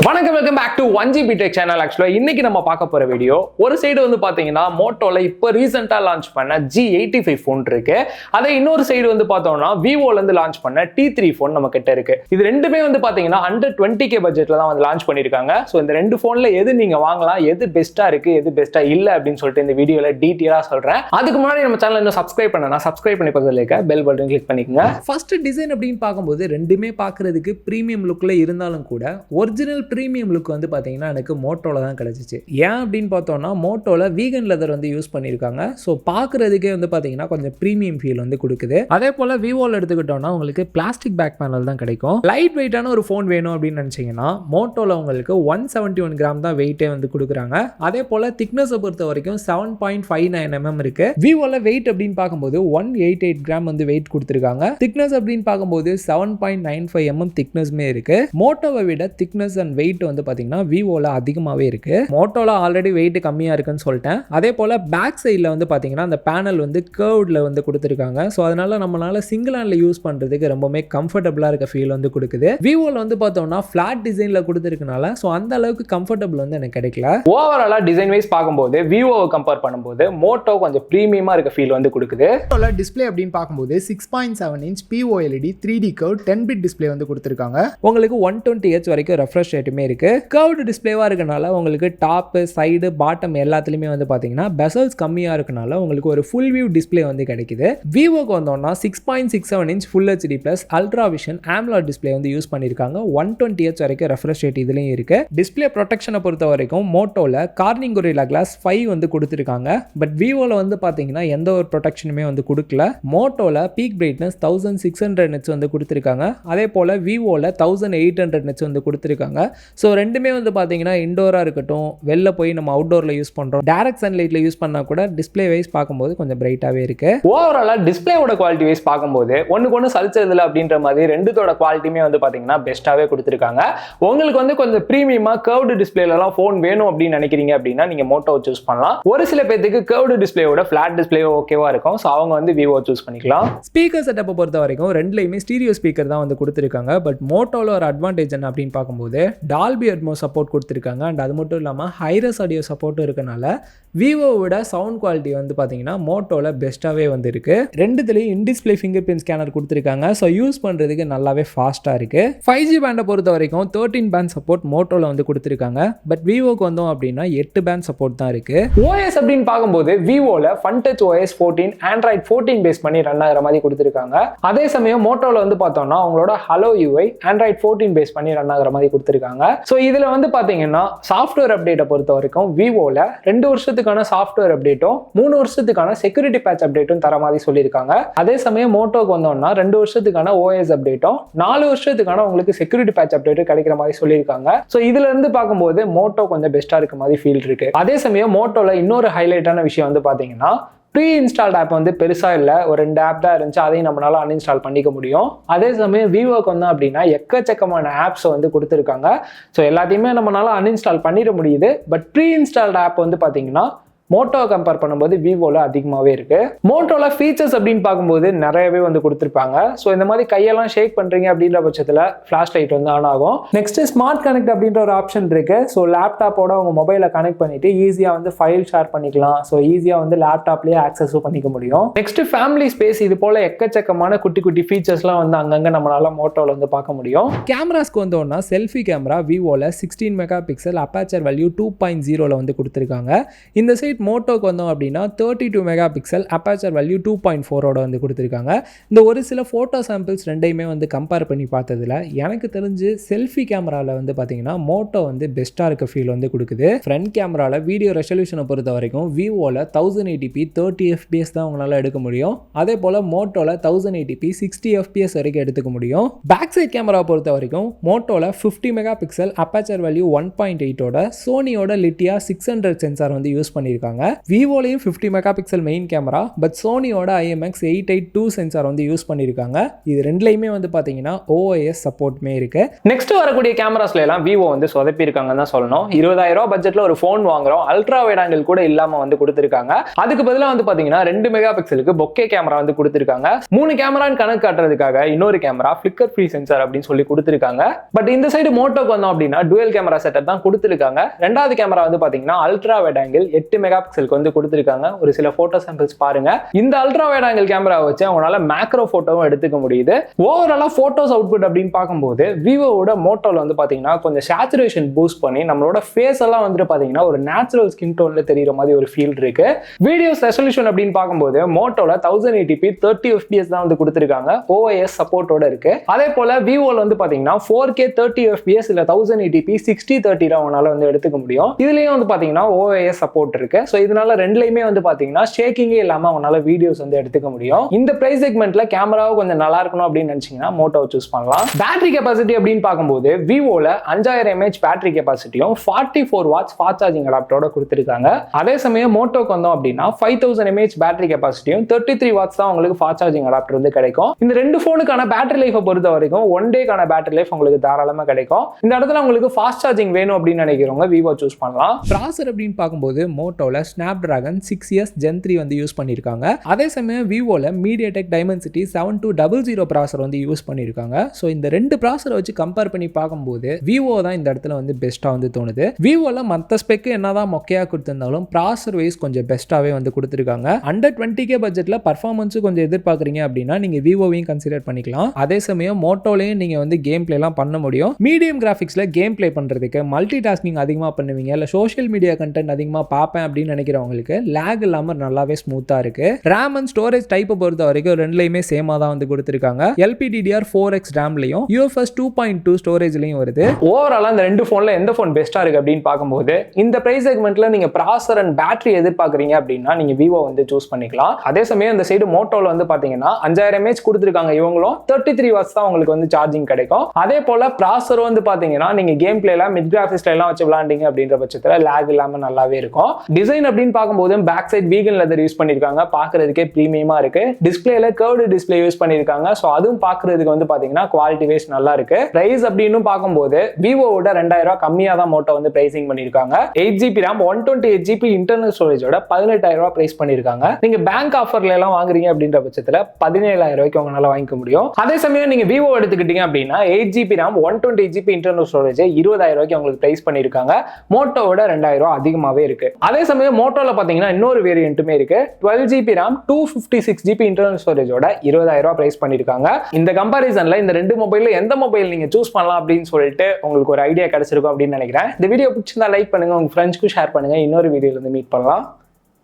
வணக்கம், welcome back to 1GB Tech channel. ஆக்சுவலாக இன்னைக்கு நம்ம பார்க்க போற வீடியோ, ஒரு சைடு வந்து பாத்தீங்கன்னா மோட்டோல இப்போ ரீசெண்டா லான்ச் பண்ண G85 ஃபோன் இருக்கு. அதே இன்னொரு சைடு வந்து பார்த்தோம்னா விவோல இருந்து லான்ச் பண்ண T3 ஃபோன் நம்ம கிட்ட இருக்கு. இது ரெண்டுமே வந்து பாத்தீங்கன்னா அண்டர் 20K பட்ஜெட்ல தான் வந்து லான்ச் பண்ணிருக்காங்க. ஸோ இந்த ரெண்டு ஃபோன்ல எது நீங்க வாங்கலாம், எது பெஸ்டா இருக்கு, எது பெஸ்டா இல்ல அப்படின்னு சொல்லிட்டு இந்த வீடியோல டீட்டெயிலா சொல்றேன். அதுக்கு முன்னாடி நம்ம சேனல் இன்னும் சப்ஸ்கிரைப் பண்ணனா சப்ஸ்கிரைப் பண்ணி பக்கத்துல இருக்க பெல் பட்டன் கிளிக் பண்ணிக்கோங்க. ஃபர்ஸ்ட் டிசைன் அப்படின்னு பார்க்கும்போது ரெண்டுமே பார்க்கறதுக்கு பிரீமியம் லுக்ல இருந்தாலும் கூட ஒரிஜினல் பிரீமியம் லுக் வந்து பார்த்தீங்கன்னா எனக்கு மோட்டோல தான் கிடைச்சிச்சு. ஏன் அப்படின்னு பார்த்தோம்னா மோட்டோல வீகன் லெதர் வந்து யூஸ் பண்ணியிருக்காங்க. ஸோ பார்க்கறதுக்கே வந்து பார்த்தீங்கன்னா கொஞ்சம் ப்ரீமியம் ஃபீல் வந்து கொடுக்குது. அதே போல் விவோவில் எடுத்துக்கிட்டோம்னா உங்களுக்கு பிளாஸ்டிக் பேக் பேனல் தான் கிடைக்கும். லைட் வெயிட்டான ஒரு ஃபோன் வேணும் அப்படின்னு நினச்சிங்கன்னா மோட்டோவில் உங்களுக்கு 171 கிராம் தான் வெயிட்டே வந்து கொடுக்குறாங்க. அதே போல் திக்னஸை பொறுத்த வரைக்கும் 7.59 mm இருக்கு. விவோவில் வெயிட் அப்படின்னு பார்க்கும்போது 188 கிராம் வந்து வெயிட் கொடுத்துருக்காங்க. திக்னஸ் அப்படின்னு பார்க்கும்போது 7.95 mm திக்னஸ்மே இருக்கு. மோட்டோவை விட திக்னஸ் அண்ட் வெயிட் வந்து பாத்தீங்கன்னா விவோல அதிகமாவே இருக்கு. மோட்டோல ஆல்ரெடி வெயிட் கம்மியா இருக்குன்னு சொல்லிட்டேன். அதே போல பேக் சைடுல வந்து பாத்தீங்கன்னா அந்த பேனல் வந்து கர்வ்ட்ல வந்து கொடுத்திருக்காங்க. சோ அதனால நம்மளால சிங்கிள் ஹேண்ட்ல யூஸ் பண்றதுக்கு ரொம்பவே கம்ஃபர்ட்டபிளா இருக்க ஃபீல் வந்து கொடுக்குது. விவோல வந்து பார்த்தோம்னா ஃபிளாட் டிசைன்ல கொடுத்திருக்கனால சோ அந்த அளவுக்கு கம்ஃபர்ட்டபிள் வந்து எனக்கு கிடைக்கல. ஓவராலா டிசைன் வைஸ் பார்க்கும்போது விவோவை கம்பேர் பண்ணும்போது மோட்டோ கொஞ்சம் பிரீமியமா இருக்க ஃபீல் வந்து கொடுக்குது. மோட்டோல டிஸ்ப்ளே அப்படின்னு பார்க்கும்போது 6.7 inch POLED 3D curved 10-bit display வந்து கொடுத்திருக்காங்க. உங்களுக்கு 120Hz வரைக்கும் ரெஃப்ரெஷ் ரேட்டுமே இருக்கு. கர்வ்டு டிஸ்ப்ளேவா இருக்கனால உங்களுக்கு டாப், சைடு, பாட்டம் எல்லாத்துலயுமே வந்து பாத்தீங்கன்னா பெசல்ஸ் கம்மியா இருக்கனால உங்களுக்கு ஒரு ஃபுல் வியூ டிஸ்ப்ளே வந்து கிடைக்குது. விவோக்கு வந்தோம்னா 6.67 inch Full HD Plus Ultra Vision AMOLED display வந்து யூஸ் பண்ணிருக்காங்க. 120Hz வரைக்கும் ரெஃப்ரெஷ் ரேட் இதுலயும் இருக்கு. டிஸ்ப்ளே ப்ரொடெக்ஷனை பொறுத்த வரைக்கும் மோட்டோல கார்னிங் கொரில்லா கிளாஸ் 5 வந்து கொடுத்திருக்காங்க. பட் விவோல வந்து பாத்தீங்கன்னா எந்த ஒரு ப்ரொடெக்ஷனுமே வந்து கொடுக்கல. மோட்டோல பீக் பிரைட்னஸ் 1600 nits வந்து கொடுத்திருக்காங்க. அதே போல விவோல 1800 nits வந்து கொடுத்திருக்காங்க. ஸோ ரெண்டுமே வந்து பார்த்தீங்கன்னா இண்டோராக இருக்கட்டும், வெளில போய் நம்ம அவுட்டோரில் யூஸ் பண்ணுறோம், டைரக்ட் சன்லைட்டில் யூஸ் பண்ணால் கூட டிஸ்பிளே வைஸ் பார்க்கும்போது கொஞ்சம் பிரைட்டாகவே இருக்கு. ஓவராலாக டிஸ்பிளேவோட குவாலிட்டி வைஸ் பார்க்கும்போது ஒன்று சலிச்சதில்லை அப்படின்ற மாதிரி ரெண்டுத்தோட குவாலிட்டியுமே வந்து பார்த்தீங்கன்னா பெஸ்ட்டாகவே கொடுத்துருக்காங்க. உங்களுக்கு வந்து கொஞ்சம் ப்ரீமியமாக கர்வ்டு டிஸ்பிளேலாம் ஃபோன் வேணும் அப்படின்னு நினைக்கிறீங்க அப்படின்னா நீங்கள் மோட்டோ சூஸ் பண்ணலாம். ஒரு சில பேருக்கு கர்வ்டு டிஸ்பிளேயோட ஃபிளாட் டிஸ்பிளே ஓகேவா இருக்கும். ஸோ அவங்க வந்து விவோ சூஸ் பண்ணிக்கலாம். ஸ்பீக்கர் செட்டப்பை பொறுத்த வரைக்கும் ரெண்டுலையுமே ஸ்டீரியோ ஸ்பீக்கர் தான் வந்து கொடுத்துருக்காங்க. பட் மோட்டோவில் ஒரு அட்வான்டேஜ் என்ன அப்படின்னு பார்க்கும்போது டால்பி அட்மோ சப்போர்ட் கொடுத்துருக்காங்க. அண்ட் அது மட்டும் இல்லாமல் ஹைரஸ் ஆடியோ சப்போர்ட்டும் இருக்கனால விவோவோட சவுண்ட் குவாலிட்டி வந்து பார்த்தீங்கன்னா மோட்டோவில் பெஸ்ட்டாகவே வந்து இருக்கு. ரெண்டுத்துலேயும் இன்டிஸ்பிளே ஃபிங்கர் பிரிண்ட் ஸ்கேனர் கொடுத்துருக்காங்க. ஸோ யூஸ் பண்ணுறதுக்கு நல்லாவே ஃபாஸ்ட்டாக இருக்கு. 5G பேண்டை பொறுத்த வரைக்கும் 13 பேண்ட் சப்போர்ட் மோட்டோவில் வந்து கொடுத்துருக்காங்க. பட் விவோக்கு வந்தோம் அப்படின்னா 8 பேண்ட் சப்போர்ட் தான் இருக்கு. ஓஎஸ் அப்படின்னு பார்க்கும்போது விவோவில் FunTouch OS 14 Android 14 பேஸ் பண்ணி ரன் ஆகிற மாதிரி கொடுத்துருக்காங்க. அதே சமயம் மோட்டோவில் வந்து பார்த்தோம்னா அவங்களோட Hello UI Android 14 பேஸ் பண்ணி ரன் ஆகிற மாதிரி கொடுத்துருக்காங்க. ஸோ இதில் வந்து பார்த்தீங்கன்னா சாஃப்ட்வேர் அப்டேட்டை பொறுத்த வரைக்கும் விவோவில் 2 வருஷத்துக்கான சாஃப்ட்வேர் அப்டேட்டும் 3 வருஷத்துக்கான செக்யூரிட்டி பேட்ச் அப்டேட்டும் தர மாதிரி சொல்லியிருக்காங்க. அதே சமயம் மோட்டோக்கு வந்தோம்னா 2 வருஷத்துக்கான OS அப்டேட்டும் 4 வருஷத்துக்கான உங்களுக்கு செக்யூரிட்டி பேட்ச் அப்டேட்டும் கிடைக்கிற மாதிரி சொல்லியிருக்காங்க. ஸோ இதுல இருந்து பார்க்கும்போது மோட்டோ கொஞ்சம் பெஸ்டா இருக்க மாதிரி ஃபீல் இருக்கு. அதே சமயம் மோட்டோல இன்னொரு ஹைலைட்டான விஷயம் வந்து பார்த்தீங்கன்னா ப்ரீ இன்ஸ்டால்ட் ஆப் வந்து பெருசாக இல்லை, ஒரு 2 ஆப் தான் இருந்துச்சு, அதையும் நம்மளால அன்இன்ஸ்டால் பண்ணிக்க முடியும். அதே சமயம் விவோக்கு வந்தோம் அப்படின்னா எக்கச்சக்கமான ஆப்ஸ் வந்து கொடுத்துருக்காங்க. ஸோ எல்லாத்தையுமே நம்மளால அன்இன்ஸ்டால் பண்ணிட முடியுது. பட் ப்ரீ இன்ஸ்டால்ட் ஆப் வந்து பார்த்தீங்கன்னா மோட்டோ கம்பேர் பண்ணும்போது விவோல அதிகமாகவே இருக்கு. மோட்டோல ஃபீச்சர்ஸ் அப்படின்னு பார்க்கும்போது நிறையவே வந்து கொடுத்துருப்பாங்க. ஸோ இந்த மாதிரி கையெல்லாம் ஷேக் பண்றீங்க அப்படின்ற பட்சத்தில் ஃபிளாஷ் லைட் வந்து ஆன் ஆகும். நெக்ஸ்ட் ஸ்மார்ட் கனெக்ட் அப்படின்ற ஒரு ஆப்ஷன் இருக்கு. ஸோ லேப்டாப்போட உங்க மொபைலை கனெக்ட் பண்ணிட்டு ஈஸியாக வந்து ஃபைல் ஷேர் பண்ணிக்கலாம். ஸோ ஈஸியாக வந்து லேப்டாப்லேயே ஆக்சஸும் பண்ணிக்க முடியும். நெக்ஸ்ட் ஃபேமிலி ஸ்பேஸ், இது போல எக்கச்சக்கமான குட்டி குட்டி ஃபீச்சர்ஸ்லாம் வந்து அங்கங்கே நம்மளால மோட்டோல வந்து பார்க்க முடியும். கேமராஸ்க்கு வந்தோம்னா செல்ஃபி கேமரா விவோல 16 மெகா பிக்சல் அப்பாச்சர் வேல்யூ 2.0 வந்து கொடுத்துருக்காங்க. இந்த சைட் மோட்டோக்கு வந்தோம் அப்படின்னா 32 மெகா பிக்சல் அப்பாச்சர் வேல்யூ 2.4 வந்து கொடுத்துருக்காங்க. இந்த ஒரு சில ஃபோட்டோ சாம்பிள்ஸ் ரெண்டையுமே வந்து கம்பேர் பண்ணி பார்த்ததுல எனக்கு தெரிஞ்சு செல்ஃபி கேமராவில் வந்து பார்த்தீங்கன்னா மோட்டோ வந்து பெஸ்ட்டாக இருக்க ஃபீல் வந்து கொடுக்குது. ஃப்ரண்ட் கேமராவில் வீடியோ ரெசல்யூஷனை பொறுத்த வரைக்கும் விவோவில் 1080p 30 fps தான் உங்களால் எடுக்க முடியும். அதே போல் மோட்டோவில் 1080p 60 fps வரைக்கும் எடுத்துக்க முடியும். பேக் சைட் கேமரா பொறுத்த வரைக்கும் மோட்டோவில் 50 மெகா பிக்சல் அப்பாச்சர் வேல்யூ 1.8 சோனியோட லிட்டியா 600 சென்சார் வந்து யூஸ் பண்ணியிருக்காங்க. பண்ணியிருக்காங்க. விவோலையும் 50 mega pixel main camera, but சோனியோட IMX882 சென்சார் வந்து யூஸ் பண்ணியிருக்காங்க. இது ரெண்டுலையுமே வந்து பார்த்தீங்கன்னா OIS சப்போர்ட்டுமே இருக்கு. நெக்ஸ்ட் வரக்கூடிய கேமராஸ்ல எல்லாம் விவோ வந்து சொதப்பி இருக்காங்கன்னு தான் சொல்லணும். 20,000 ரூபாய் பட்ஜெட்ல ஒரு ஃபோன் வாங்குறோம், அல்ட்ரா வைட் ஆங்கிள் கூட இல்லாம வந்து கொடுத்துருக்காங்க. அதுக்கு பதிலாக வந்து பாத்தீங்கன்னா 2 மெகா பிக்சலுக்கு பொக்கே கேமரா வந்து கொடுத்துருக்காங்க. 3 கேமரான்னு கணக்கு காட்டுறதுக்காக இன்னொரு கேமரா ஃபிளிக்கர் ஃப்ரீ சென்சார் அப்படின்னு சொல்லி கொடுத்துருக்காங்க. பட் இந்த சைடு மோட்டோக்கு வந்தோம் அப்படின்னா டுவல் கேமரா செட்டப் தான் கொடுத்துருக்காங்க. ரெண்டாவது கேமரா வந்து பாத்தீங்கன்னா அல்ட்ரா வைட் ஆங்கிள் 8 மெகா பிக்சலுக்கு வந்து கொடுத்துருக்காங்க. ஒரு சில போட்டோ சாம்பிள்ஸ் பாருங்க. இந்த அல்ட்ரா வைட் ஆங்கிள் கேமரா வச்சு அவங்களால மேக்ரோ போட்டோவும் எடுத்துக்க முடியுது. ஓவராலா போட்டோஸ் அவுட்புட் அப்படின்னு பார்க்கும்போது விவோவோட மோட்டோல வந்து பாத்தீங்கன்னா கொஞ்சம் சேச்சுரேஷன் பூஸ்ட் பண்ணி நம்மளோட ஃபேஸ் எல்லாம் வந்து பாத்தீங்கன்னா ஒரு நேச்சுரல் ஸ்கின் டோன்ல தெரியுற மாதிரி ஒரு ஃபீல் இருக்கு. வீடியோஸ் ரெசல்யூஷன் அப்படின்னு பார்க்கும்போது மோட்டோல 1080p 30 fps தான் வந்து கொடுத்திருக்காங்க. OIS சப்போர்ட்டோட இருக்கு. அதே போல விவோல வந்து பாத்தீங்கன்னா 4K 30 fps இல்ல 1080p 60:30 அவனால வந்து எடுத்துக்க முடியும். இதுலயும் வந்து பாத்தீங்கன்னா OIS சப்போர்ட் இருக்கு. சோ இதனால ரெண்டுலயுமே வந்து பாத்தீங்கன்னா ஷேக்கிங்கே இல்லாம அவனால வீடியோஸ் வந்து எடுத்துக்க முடியும். இந்த பிரைஸ் செக்மெண்ட்ல கேமராவும் கொஞ்சம் நல்லா இருக்கணும் அப்படின்னு நினைச்சீங்கன்னா மோட்டோ சூஸ் பண்ணலாம். பேட்டரி கெபாசிட்டி அப்படின்னு பார்க்கும்போது விவோல 5000 mAh பேட்டரி கெபாசிட்டியும் 44 வாட்ஸ் ஃபாஸ்ட் சார்ஜிங் அடாப்டரோட கொடுத்திருக்காங்க. அதே சமயம் மோட்டோக்கு வந்தோம் அப்படின்னா 5000 mAh பேட்டரி கெபாசிட்டியும் 33 வாட்ஸ் தான் உங்களுக்கு ஃபாஸ்ட் சார்ஜிங் அடாப்டர் வந்து கிடைக்கும். இந்த ரெண்டு போனுக்கான பேட்டரி லைஃப் பொறுத்த வரைக்கும் 1 டேக்கான பேட்டரி லைஃப் உங்களுக்கு தாராளமா கிடைக்கும். இந்த இடத்துல உங்களுக்கு ஃபாஸ்ட் சார்ஜிங் வேணும் அப்படின்னு நினைக்கிறவங்க விவோ சூஸ் பண்ணலாம். ப்ராசர் அப்படின்னு பார்க்கும்போது மோட்டோல Snapdragon 6S Gen 3 வந்து யூஸ் பண்ணியிருக்காங்க. அதே சமயம் விவோல MediaTek Dimensity 7200 ப்ராசர் வந்து யூஸ் பண்ணியிருக்காங்க. ஸோ இந்த ரெண்டு ப்ராசரை வச்சு கம்பேர் பண்ணி பார்க்கும்போது விவோ தான் இந்த இடத்துல வந்து பெஸ்ட்டாக வந்து தோணுது. விவோல மற்ற ஸ்பெக்கு என்னதான் மொக்கையாக கொடுத்திருந்தாலும் ப்ராசர் வைஸ் கொஞ்சம் பெஸ்ட்டாகவே வந்து கொடுத்துருக்காங்க. அண்டர் 20K பட்ஜெட்ல பர்ஃபார்மன்ஸும் கொஞ்சம் எதிர்பார்க்குறீங்க அப்படின்னா நீங்க விவோவையும் கன்சிடர் பண்ணிக்கலாம். அதே சமயம் மோட்டோலையும் நீங்க வந்து கேம் பிளேலாம் பண்ண முடியும். மீடியம் கிராஃபிக்ஸ்ல கேம் பிளே பண்றதுக்கு மல்டி டாஸ்கிங் அதிகமாக பண்ணுவீங்க, இல்லை சோஷியல் மீடியா கண்டென்ட் அதிகமாக பார்ப்பேன் அப்படின்னு நினைக்கிறவங்களுக்கு லேக் இல்லாமல் நல்லாவே ஸ்மூத்தா இருக்கு. ரேம் அண்ட் ஸ்டோரேஜ் டைப்பை பொறுத்த வரைக்கும் ரெண்டுலையுமே சேமா தான் வந்து கொடுத்துருக்காங்க. LPDDR4X ரேம்லையும் UFS 2.2 ஸ்டோரேஜ்லையும் வருது. ஓவராலா இந்த ரெண்டு போன்ல எந்த போன் பெஸ்டா இருக்கு அப்படின்னு பார்க்கும்போது இந்த பிரைஸ் செக்மெண்ட்ல நீங்க ப்ராசர் அண்ட் பேட்டரி எதிர்பார்க்குறீங்க அப்படின்னா நீங்க விவோ வந்து சூஸ் பண்ணிக்கலாம். அதே சமயம் இந்த சைடு மோட்டோல வந்து பாத்தீங்கன்னா 5000 mAh கொடுத்துருக்காங்க. இவங்களும் 33 வாட்ஸ் தான் உங்களுக்கு வந்து சார்ஜிங் கிடைக்கும். அதே போல ப்ராசர் வந்து பாத்தீங்கன்னா நீங்க கேம் பிளேல மிட் கிராஃபிக்ஸ்ல எல்லாம் வச்சு விளையாண்டீங்க அப்படின்ற பட்சத்துல லேக் இல்லாம நல்லாவே இருக்கும். டிசைன் அப்படின்னு பார்க்கும்போது back side vegan leather use பண்ணிருக்காங்க. பாக்குறதுக்கே பிரீமியமா இருக்கு. டிஸ்பிளேல கர்வ்டு டிஸ்பிளே யூஸ் பண்ணிருக்காங்க. சோ அதுவும் பாக்குறதுக்கு வந்து பாத்தீங்கன்னா குவாலிட்டி வைஸ் நல்லா இருக்கு. பிரைஸ் அப்படின்னு பார்க்கும்போது விவோவோட 2000 ரூபாய் கம்மியா தான் மோட்டோ வந்து பிரைசிங் பண்ணிருக்காங்க. 8GB RAM 128GB இன்டர்னல் ஸ்டோரேஜோட 18000 ரூபாய் பிரைஸ் பண்ணிருக்காங்க. நீங்க பேங்க் ஆஃபர்ல எல்லாம் வாங்குறீங்க அப்படின்ற பட்சத்துல 17000 ரூபாய்க்கு உங்களால வாங்கிக்க முடியும். அதே சமயம் நீங்க விவோ எடுத்துக்கிட்டீங்க அப்படின்னா 8GB RAM 128GB internal storage 20000 ரூபாய்க்கு உங்களுக்கு பிரைஸ் பண்ணிருக்காங்க. மோட்டோவோட 2000 ரூபாய் அதிகமாவே இருக்கு. அதே சமயம் மோட்டோல பாத்தீங்கன்னா இன்னொரு வேரியன்ட்டுமே இருக்கு. 12GB RAM 256GB இன்டர்னல் ஸ்டோரேஜோட 20000 ரூபாய் பிரைஸ் பண்ணிருக்காங்க. இந்த கம்பாரிசன்ல இந்த ரெண்டு மொபைல்ல எந்த மொபைல் நீங்க சூஸ் பண்ணலாம் அப்படின்னு சொல்லிட்டு உங்களுக்கு ஒரு ஐடியா கிடைச்சிருக்கும் அப்படின்னு நினைக்கிறேன். இந்த வீடியோ பிடிச்சிருந்தா லைக் பண்ணுங்க, உங்க ஃப்ரெண்ட்ஸ்க்கு ஷேர் பண்ணுங்க. இன்னொரு வீடியோல இருந்து மீட் பண்ணலாம்.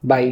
பை.